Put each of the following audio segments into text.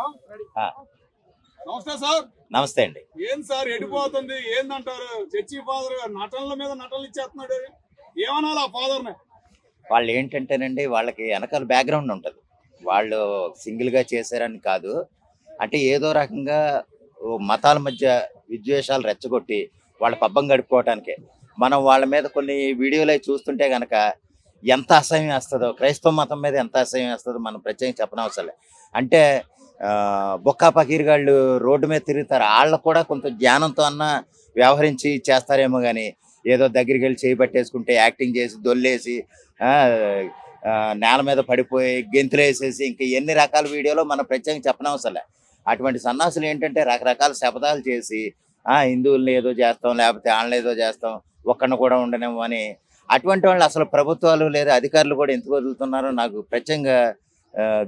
ఆ, నమస్తే సార్. నమస్తే అండి. ఏం సార్ ఎడిపోతుంది ఏందంటారు? చర్చి ఫాదర్ నటనల మీద నటనలు ఇచ్చేస్తున్నాడు. ఏమనాలి ఆ ఫాదర్ని? వాళ్ళు ఏంటంటేనండి, వాళ్ళకి వెనకాల బ్యాక్గ్రౌండ్ ఉంటుంది. వాళ్ళు సింగిల్గా చేశారని కాదు, అంటే ఏదో రకంగా మతాల మధ్య విద్వేషాలు రెచ్చగొట్టి వాళ్ళ పబ్బం గడుపుకోవటానికే. మనం వాళ్ళ మీద కొన్ని వీడియోలు అవి చూస్తుంటే కనుక ఎంత అసహ్యం వేస్తుందో, క్రైస్తవ మతం మీద ఎంత అసహ్యం వేస్తుందో మనం ప్రత్యేకంగా చెప్పనవసరం లేదు. అంటే బొక్కా పకీర్గాళ్ళు రోడ్డు మీద తిరుగుతారు, వాళ్ళకు కూడా కొంత జ్ఞానంతో అన్న వ్యవహరించి చేస్తారేమో కానీ ఏదో దగ్గరికి వెళ్ళి చేయి పట్టేసుకుంటే యాక్టింగ్ చేసి దొల్లేసి ఆ, ఆ, నేల మీద పడిపోయి గెంతులు వేసేసి ఇంకా ఎన్ని రకాల వీడియోలో మనం ప్రత్యేకంగా చెప్పనవసరం లేదు. అటువంటి సన్నాసులు ఏంటంటే రకరకాల శపథాలు చేసి హిందువుల్ని ఏదో చేస్తాం, లేకపోతే వాళ్ళని ఏదో చేస్తాం, ఒక్కడిని కూడా ఉండనేమో అని. అటువంటి వాళ్ళు అసలు ప్రభుత్వాలు లేదా అధికారులు కూడా ఎందుకు వదులుతున్నారో నాకు ప్రత్యేకంగా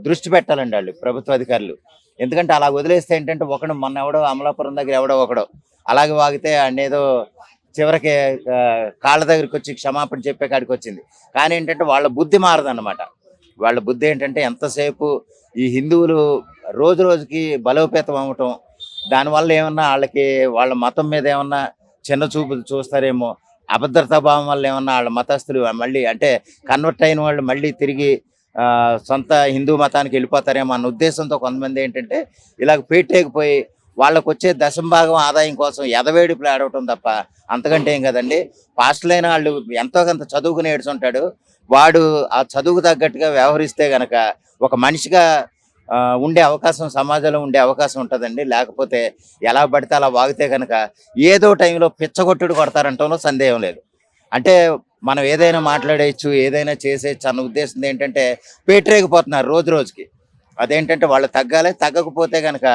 దృష్టి పెట్టాలండి వాళ్ళు ప్రభుత్వ అధికారులు. ఎందుకంటే అలా వదిలేస్తే ఏంటంటే ఒకడు మొన్న ఎవడో అమలాపురం దగ్గర ఎవడో ఒకడో అలాగే వాగితే ఏదో చివరికి కాళ్ళ దగ్గరికి వచ్చి క్షమాపణ చెప్పే కాడికి వచ్చింది. కానీ ఏంటంటే వాళ్ళ బుద్ధి మారదన్నమాట. వాళ్ళ బుద్ధి ఏంటంటే ఎంతసేపు ఈ హిందువులు రోజు రోజుకి బలోపేతం అవ్వటం, దానివల్ల ఏమన్నా వాళ్ళకి వాళ్ళ మతం మీద ఏమన్నా చిన్న చూపు చూస్తారేమో, అభద్రతా భావం వల్ల ఏమన్నా వాళ్ళ మతస్థులు మళ్ళీ అంటే కన్వర్ట్ అయిన వాళ్ళు మళ్ళీ తిరిగి సొంత హిందూ మతానికి వెళ్ళిపోతారేమో అన్న ఉద్దేశంతో కొంతమంది ఏంటంటే ఇలాగ పెట్టేకపోయి వాళ్ళకు వచ్చే దశంభాగం ఆదాయం కోసం ఎదవేడుపులు ఆడవటం తప్ప అంతకంటే ఏం కదండి. పాస్టర్లైన వాళ్ళు ఎంతో కొంత చదువుకుని ఏడుచుంటాడు, వాడు ఆ చదువుకు తగ్గట్టుగా వ్యవహరిస్తే గనక ఒక మనిషిగా ఉండే అవకాశం, సమాజంలో ఉండే అవకాశం ఉంటుందండి. లేకపోతే ఎలా పడితే అలా వాగితే కనుక ఏదో టైంలో పిచ్చగొట్టుడు కొడతారంటంలో సందేహం లేదు. అంటే మనం ఏదైనా మాట్లాడేయచ్చు, ఏదైనా చేసేయచ్చు అన్న ఉద్దేశం ఏంటంటే పేటరేగిపోతున్నారు రోజు రోజుకి. అదేంటంటే వాళ్ళు తగ్గాలి, తగ్గకపోతే కనుక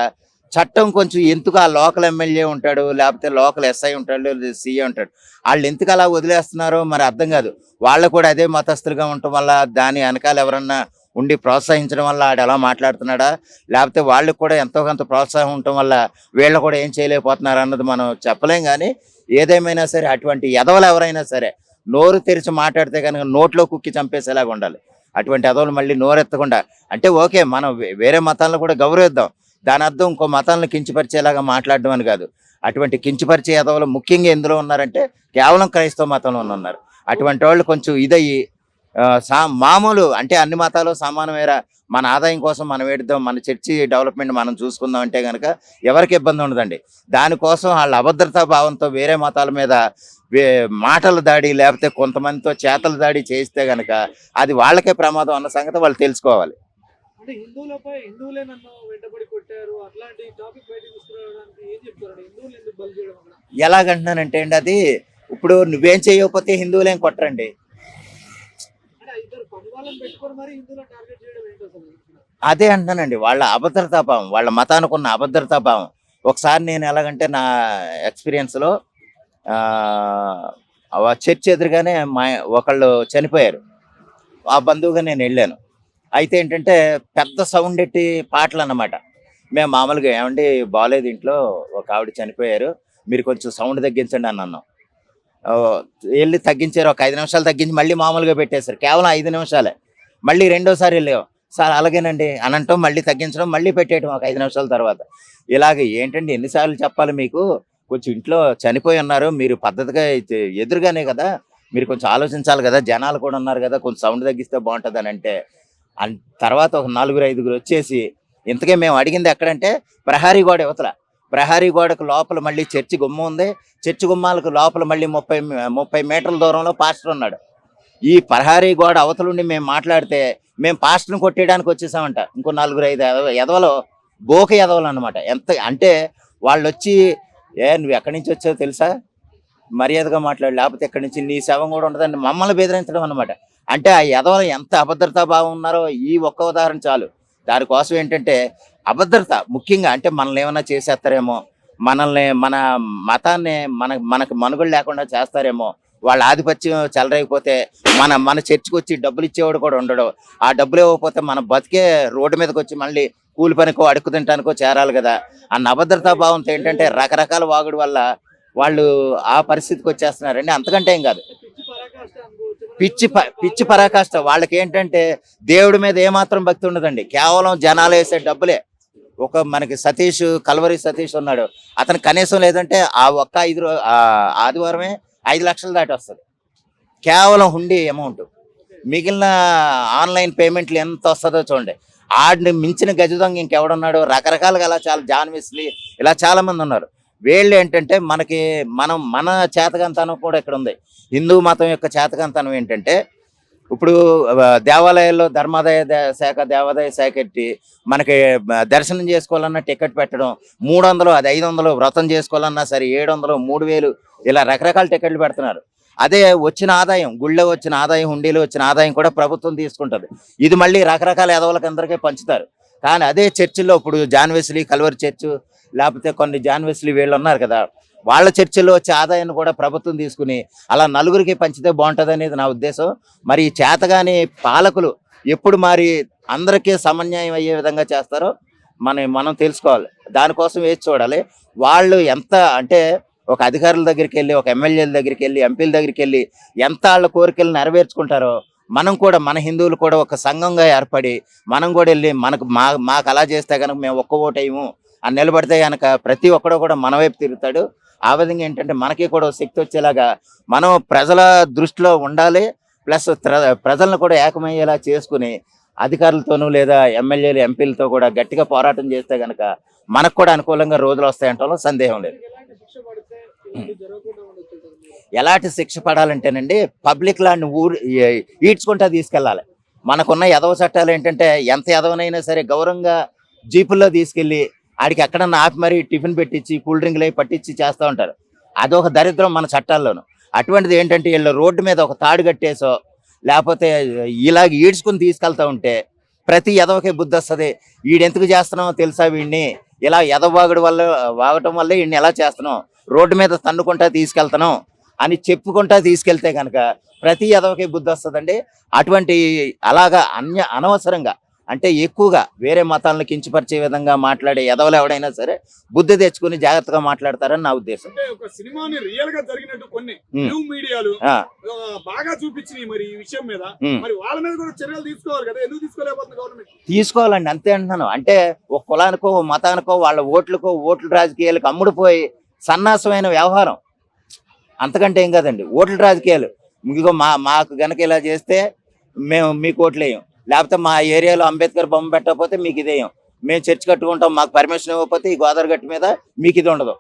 చట్టం కొంచెం ఎందుకు ఆ లోకల్ ఎమ్మెల్యే ఉంటాడు, లేకపోతే లోకల్ ఎస్ఐ ఉంటాడు, లేదా సీఏ ఉంటాడు, వాళ్ళు ఎందుకు అలా వదిలేస్తున్నారో మరి అర్థం కాదు. వాళ్ళు కూడా అదే మతస్థులుగా ఉండటం వల్ల దాని వెనకాల ఎవరన్నా ఉండి ప్రోత్సహించడం వల్ల ఆడు ఎలా మాట్లాడుతున్నాడా, లేకపోతే వాళ్ళకి కూడా ఎంతో కొంత ప్రోత్సాహం ఉండటం వల్ల వీళ్ళు కూడా ఏం చేయలేకపోతున్నారు అన్నది మనం చెప్పలేం. కానీ ఏదేమైనా సరే అటువంటి ఎదవలు ఎవరైనా సరే నోరు తెరిచి మాట్లాడితే కనుక నోట్లో కుక్కి చంపేసేలాగా ఉండాలి. అటువంటి ఎదవలు మళ్ళీ నోరెత్తకుండా, అంటే ఓకే మనం వేరే మతాలను కూడా గౌరవిద్దాం, దాని అర్థం ఇంకో మతాలను కించపరిచేలాగా మాట్లాడడం అని కాదు. అటువంటి కించపరిచే ఎదవలు ముఖ్యంగా ఎందులో ఉన్నారంటే కేవలం క్రైస్తవ మతంలో ఉన్నారు. అటువంటి వాళ్ళు కొంచెం ఇదయ్యి మామూలు అంటే అన్ని మతాలు సమానమేరా, మన ఆదాయం కోసం మనం ఏడుద్దాం, మన చర్చి డెవలప్మెంట్ మనం చూసుకుందాం అంటే కనుక ఎవరికి ఇబ్బంది ఉండదండి. దానికోసం వాళ్ళ అభద్రతా భావంతో వేరే మతాల మీద మాటల దాడి లేకపోతే కొంతమందితో చేతల దాడి చేస్తే కనుక అది వాళ్ళకే ప్రమాదం అన్న సంగతి వాళ్ళు తెలుసుకోవాలి. అంటే హిందువులే నన్ను వెంటబడి కొట్టారు అట్లాంటి టాపిక్ బయట తీసుకురావడానికి ఏం చెప్తారు? హిందువులు ఎందుకు బలి చేయడం అక్కడ? ఎలాగంటున్నానంటే అండి, అది ఇప్పుడు నువ్వేం చేయకపోతే హిందువులేం కొట్టరండి. అంటే ఇద్దరు పనివాళ్ళని పెట్టుకొని మరి హిందువులను టార్గెట్ చేయడం ఏంటి అసలు? అదే అంటున్నానండి, వాళ్ళ అభద్రతాభావం, వాళ్ళ మతానికి ఉన్న అభద్రతాభావం. ఒకసారి నేను ఎలాగంటే నా ఎక్స్పీరియన్స్లో చర్చ్ ఎదురుగానే ఒకళ్ళు చనిపోయారు, ఆ బంధువుగా నేను వెళ్ళాను. అయితే ఏంటంటే పెద్ద సౌండ్ ఎట్టి పాటలు అన్నమాట. మేము మామూలుగా ఏమండి బాగాలేదు, ఇంట్లో ఒక ఆవిడ చనిపోయారు, మీరు కొంచెం సౌండ్ తగ్గించండి అని అన్నాం. వెళ్ళి తగ్గించారు, ఒక 5 నిమిషాలు తగ్గించి మళ్ళీ మామూలుగా పెట్టేశారు, కేవలం 5 నిమిషాలే. మళ్ళీ రెండోసారి వెళ్ళాం, సార్ అలాగేనండి అని అంటాం, మళ్ళీ తగ్గించడం, మళ్ళీ పెట్టేయడం ఒక 5 నిమిషాల తర్వాత. ఇలాగ ఏంటండి ఎన్నిసార్లు చెప్పాలి మీకు, కొంచెం ఇంట్లో చనిపోయి ఉన్నారు, మీరు పద్ధతిగా ఎదురుగానే కదా, మీరు కొంచెం ఆలోచించాలి కదా, జనాలు కూడా ఉన్నారు కదా, కొంచెం సౌండ్ తగ్గిస్తే బాగుంటుంది అని అంటే తర్వాత ఒక 4-5 వచ్చేసి ఇంతకే మేము అడిగింది ఎక్కడంటే ప్రహారీ గోడ యువతల, ప్రహారీ గోడకు లోపల మళ్ళీ చర్చి గుమ్మ ఉంది, చర్చి గుమ్మాలకు లోపల మళ్ళీ 30 మీటర్ల దూరంలో పాస్టర్ ఉన్నాడు. ఈ ప్రహారీ గోడ అవతలుండి మేము మాట్లాడితే మేము పాస్టర్ని కొట్టేయడానికి వచ్చేసామంట. ఇంకో 4-5 ఎదవలు, బోక ఎదవలు అనమాట. ఎంత అంటే వాళ్ళు వచ్చి నువ్వు ఎక్కడి నుంచి వచ్చావో తెలుసా, మర్యాదగా మాట్లాడు, లేకపోతే ఎక్కడి నుంచి నీ శవం కూడా ఉండదని మమ్మల్ని బెదిరించడం అనమాట. అంటే ఆ ఎదవలు ఎంత అభద్రతా భావం ఉన్నారో ఈ ఒక్క ఉదాహరణ చాలు. దానికోసం ఏంటంటే అభద్రత ముఖ్యంగా, అంటే మనల్ని ఏమైనా చేసేస్తారేమో, మనల్ని మన మతాన్ని మనకు మనుగడ లేకుండా చేస్తారేమో, వాళ్ళ ఆధిపత్యం చెలరేగిపోతే మన చర్చికి వచ్చి డబ్బులు ఇచ్చేవాడు కూడా ఉండడు, ఆ డబ్బులు ఇవ్వకపోతే మన బతికే రోడ్డు మీదకి వచ్చి మళ్ళీ కూలి పనికో అడుక్కు తింటానికో చేరాలి కదా అన్న అభద్రతా భావంతో ఏంటంటే రకరకాల వాగుడు వల్ల వాళ్ళు ఆ పరిస్థితికి వచ్చేస్తున్నారండి. అంతకంటే ఏం కాదు, పిచ్చి పరాకాష్ట. వాళ్ళకి ఏంటంటే దేవుడి మీద ఏమాత్రం భక్తి ఉండదండి, కేవలం జనాలు వేసే డబ్బులే. ఒక మనకి కల్వరి సతీష్ ఉన్నాడు, అతను కనీసం లేదంటే ఆ ఒక్క ఆదివారమే 5 లక్షలు దాటి వస్తుంది కేవలం హుండీ అమౌంట్. మిగిలిన ఆన్లైన్ పేమెంట్లు ఎంత వస్తుందో చూడండి. ఆడిని మించిన గజ దొంగ ఇంకెవడున్నాడు? రకరకాలుగా అలా చాలా జాన్ వెస్లీ ఇలా చాలా మంది ఉన్నారు. వీళ్ళు ఏంటంటే మన చేతకంతనం కూడా ఇక్కడ ఉంది. హిందూ మతం యొక్క చేతకంతనం ఏంటంటే, ఇప్పుడు దేవాలయాల్లో దేవాదాయ శాఖ ఎట్టి మనకి దర్శనం చేసుకోవాలన్నా టికెట్ పెట్టడం 300, అది 500, వ్రతం చేసుకోవాలన్నా సరే 700, 3000 ఇలా రకరకాల టికెట్లు పెడుతున్నారు. అదే వచ్చిన ఆదాయం, గుళ్ళో వచ్చిన ఆదాయం, హుండీలో వచ్చిన ఆదాయం కూడా ప్రభుత్వం తీసుకుంటుంది. ఇది మళ్ళీ రకరకాల ఎదవలకు అందరికీ పంచుతారు. కానీ అదే చర్చిల్లో ఇప్పుడు జాన్ వెస్లీ కల్వరి చర్చ్, లేకపోతే కొన్ని జాన్ వెస్లీ వీళ్ళు ఉన్నారు కదా, వాళ్ళ చర్చిల్లో వచ్చే ఆదాయాన్ని కూడా ప్రభుత్వం తీసుకుని అలా నలుగురికి పంచితే బాగుంటుంది అనేది నా ఉద్దేశం. మరి ఈ చేతగాని పాలకులు ఎప్పుడు మరి అందరికీ సమన్యాయం అయ్యే విధంగా చేస్తారో మనం తెలుసుకోవాలి. దానికోసం వేచి చూడాలి. వాళ్ళు ఎంత అంటే ఒక అధికారుల దగ్గరికి వెళ్ళి, ఒక ఎమ్మెల్యేల దగ్గరికి వెళ్ళి, ఎంపీల దగ్గరికి వెళ్ళి ఎంత వాళ్ళ కోరికలు నెరవేర్చుకుంటారో, మనం కూడా మన హిందువులు కూడా ఒక సంఘంగా ఏర్పడి మనం కూడా వెళ్ళి మాకు అలా చేస్తే కనుక మేము ఒక్క ఓటు వేయము అని నిలబడితే కనుక ప్రతి ఒక్కడు కూడా మన వైపు తిరుగుతాడు. ఆ విధంగా ఏంటంటే మనకి కూడా శక్తి వచ్చేలాగా మనం ప్రజల దృష్టిలో ఉండాలి. ప్లస్ ప్రజలను కూడా ఏకమయ్యేలా చేసుకుని అధికారులతోనూ లేదా ఎమ్మెల్యేలు ఎంపీలతో కూడా గట్టిగా పోరాటం చేస్తే కనుక మనకు కూడా అనుకూలంగా రోజులు వస్తాయంటలో సందేహం లేదు. ఎలాంటి శిక్ష పడితే ఇలాంటివి జరగకుండా ఉండొచ్చు మీరు? ఎలాంటి శిక్ష పడాలంటేనండి, పబ్లిక్ లాంటి ఈడ్చుకుంటా తీసుకెళ్ళాలి. మనకున్న ఎదవ చట్టాలు ఏంటంటే, ఎంత ఎదవనైనా సరే గౌరవంగా జీపుల్లో తీసుకెళ్ళి ఆడికి ఎక్కడన్నా ఆపి మరీ టిఫిన్ పెట్టించి కూల్ డ్రింక్లు అవి పట్టించి చేస్తూ ఉంటారు. అదొక దరిద్రం మన చట్టాల్లోనూ. అటువంటిది ఏంటంటే వీళ్ళు రోడ్డు మీద ఒక తాడు కట్టేసో లేకపోతే ఇలాగ ఈడ్చుకుని తీసుకెళ్తా ఉంటే ప్రతి ఎదవకే బుద్ధి వస్తుంది. వీడెందుకు చేస్తున్నామో తెలుసా, వీడిని ఇలా వాగటం వల్ల వీడిని ఎలా చేస్తున్నాం, రోడ్డు మీద తన్నుకుంటా తీసుకెళ్తున్నాం అని చెప్పుకుంటా తీసుకెళ్తే కనుక ప్రతి ఎదవకే బుద్ధి వస్తుందండి. అటువంటి అలాగా అనవసరంగా అంటే ఎక్కువగా వేరే మతాలను కించపరిచే విధంగా మాట్లాడే ఎదవలు ఎవడైనా సరే బుద్ధి తెచ్చుకుని జాగ్రత్తగా మాట్లాడతారని నా ఉద్దేశం. అంటే ఒక సినిమాని రియల్ గా జరిగినట్టు కొన్ని న్యూ మీడియాలు బాగా చూపించినాయి మరి ఈ విషయం మీద. మరి వాళ్ళ మీద కూడా చర్యలు తీసుకోవాలి కదా, ఎందుకు తీసుకోలేకపోతుంది గవర్నమెంట్? తీసుకోవాలండి, అంతే అంటున్నాను. అంటే ఒక కులానికో ఓ మతానికో వాళ్ళ ఓట్ల రాజకీయాలకు అమ్ముడుపోయి సన్నాసమైన వ్యవహారం, అంతకంటే ఏం కాదండి. ఓట్ల రాజకీయాలు ఇదిగో మాకు గనక ఇలా చేస్తే మేము మీకు ఓట్లు వేయం, లేకపోతే మా ఏరియాలో అంబేద్కర్ బొమ్మ పెట్టకపోతే మీకు ఇదేయం, మేము చర్చ్ కట్టుకుంటాం, మాకు పర్మిషన్ ఇవ్వకపోతే ఈ గోదావరి గట్టు మీద మీకు ఇది ఉండదు.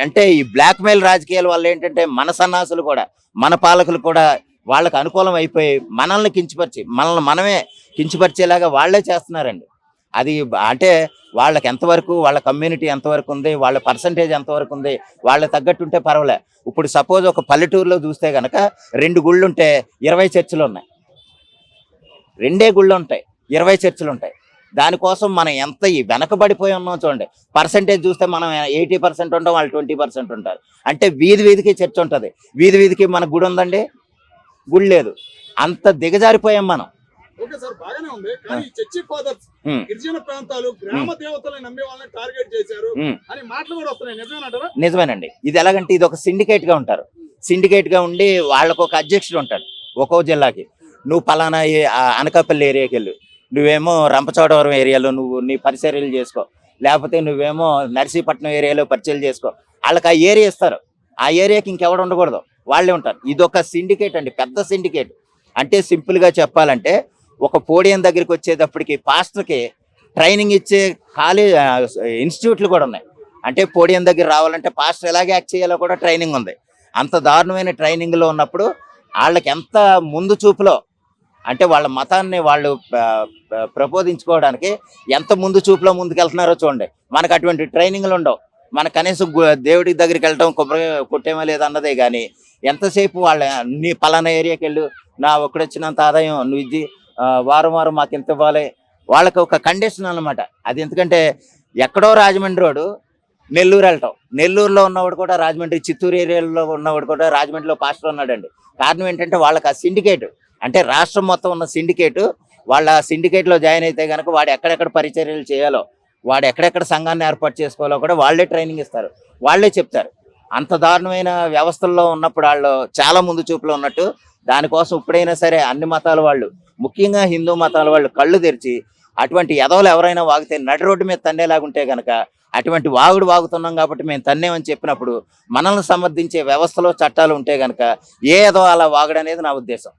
అంటే ఈ బ్లాక్ మెయిల్ రాజకీయాల వల్ల ఏంటంటే మన సన్నాసులు కూడా మన పాలకులు కూడా వాళ్ళకి అనుకూలం అయిపోయి మనల్ని మనమే కించపరిచేలాగా వాళ్ళే చేస్తున్నారండి. అది అంటే వాళ్ళకి ఎంతవరకు, వాళ్ళ కమ్యూనిటీ ఎంతవరకు ఉంది, వాళ్ళ పర్సంటేజ్ ఎంతవరకు ఉంది, వాళ్ళకి తగ్గట్టుంటే పర్వాలే. ఇప్పుడు సపోజ్ ఒక పల్లెటూరులో చూస్తే కనుక 2 గుళ్ళు ఉంటే 20 చర్చిలు ఉన్నాయి, 2 గుళ్ళు ఉంటాయి 20 చర్చిలు ఉంటాయి. దానికోసం మనం ఎంత వెనకబడిపోయి ఉన్నాం చూడండి. పర్సంటేజ్ చూస్తే మనం 80% ఉంటాం, వాళ్ళు 20% ఉంటారు. అంటే వీధికి చర్చ్ ఉంటుంది, వీధికి మన గుడి ఉందండి, గుడి లేదు. అంత దిగజారిపోయాం మనం. ఓకే సార్, బాగానే ఉంది. కానీ చర్చి ఫాదర్స్ గిరిజన ప్రాంతాలు గ్రామ దేవతలను నమ్మే వాళ్ళని టార్గెట్ చేశారు అని మాటలు కూడా వస్తున్నాయి, నిజమేనంటారా? నిజమేనండి. ఇది ఎలాగంటే ఇది ఒక సిండికేట్ గా ఉంటారు. సిండికేట్ గా ఉండి వాళ్ళకు ఒక అధ్యక్షుడు ఉంటాడు ఒక్కో జిల్లాకి. నువ్వు పలానా అనకాపల్లి ఏరియాకి వెళ్ళు, నువ్వేమో రంపచోడవరం ఏరియాలో నువ్వు నీ పరిచర్యలు చేసుకో, లేకపోతే నువ్వేమో నర్సీపట్నం ఏరియాలో పరిచర్యలు చేసుకో. వాళ్ళకి ఆ ఏరియా ఇస్తారు, ఆ ఏరియాకి ఇంకెవడు ఉండకూడదు, వాళ్ళే ఉంటారు. ఇది ఒక సిండికేట్ అండి, పెద్ద సిండికేట్. అంటే సింపుల్ గా చెప్పాలంటే ఒక పోడియం దగ్గరికి వచ్చేటప్పటికి పాస్టర్కి ట్రైనింగ్ ఇచ్చే ఇన్స్టిట్యూట్లు కూడా ఉన్నాయి. అంటే పోడియం దగ్గర రావాలంటే పాస్టర్ ఎలాగే యాక్ట్ చేయాలో కూడా ట్రైనింగ్ ఉంది. అంత దారుణమైన ట్రైనింగ్లో ఉన్నప్పుడు వాళ్ళకి ఎంత ముందు చూపులో, అంటే వాళ్ళ మతాన్ని వాళ్ళు ప్రబోధించుకోవడానికి ఎంత ముందు చూపులో ముందుకెళ్తున్నారో చూడండి. మనకు అటువంటి ట్రైనింగ్లు ఉండవు. మన కనీసం దేవుడి దగ్గరికి వెళ్ళటం, కొబ్బరి కొట్టేమో లేదన్నదే కానీ ఎంతసేపు వాళ్ళ నీ పలానా ఏరియాకి వెళ్ళు, నా ఒక్కడొచ్చినంత ఆదాయం నువ్వు ఇది వారం మాకు ఎంత ఇవ్వాలి, వాళ్ళకి ఒక కండిషన్ అన్నమాట. అది ఎందుకంటే ఎక్కడో రాజమండ్రి రోడ్డు నెల్లూరు వెళ్ళటం, నెల్లూరులో ఉన్నవాడు కూడా రాజమండ్రి, చిత్తూరు ఏరియాలో ఉన్నవాడు కూడా రాజమండ్రిలో పాస్టర్ ఉన్నాడండి. కారణం ఏంటంటే వాళ్ళకి ఆ సిండికేట్, అంటే రాష్ట్రం మొత్తం ఉన్న సిండికేట్, వాళ్ళ సిండికేట్లో జాయిన్ అయితే కనుక వాడు ఎక్కడెక్కడ పరిచర్యలు చేయాలో, వాడు ఎక్కడెక్కడ సంఘాన్ని ఏర్పాటు చేసుకోవాలో కూడా వాళ్ళే ట్రైనింగ్ ఇస్తారు, వాళ్ళే చెప్తారు. అంత దారుణమైన వ్యవస్థల్లో ఉన్నప్పుడు వాళ్ళు చాలా ముందు చూపులో ఉన్నట్టు. దానికోసం ఇప్పుడైనా సరే అన్ని మతాల వాళ్ళు, ముఖ్యంగా హిందూ మతాల వాళ్ళు కళ్ళు తెరిచి అటువంటి ఎదవలు ఎవరైనా వాగితే నడి రోడ్డు మీద తన్నేలాగుంటే గనక అటువంటి వాగుడు వాగుతున్నాం కాబట్టి మేము తన్నేమని చెప్పినప్పుడు మనల్ని సమర్థించే వ్యవస్థలో చట్టాలు ఉంటే గనక ఏ ఎదవ అలా వాగడనేది నా ఉద్దేశం.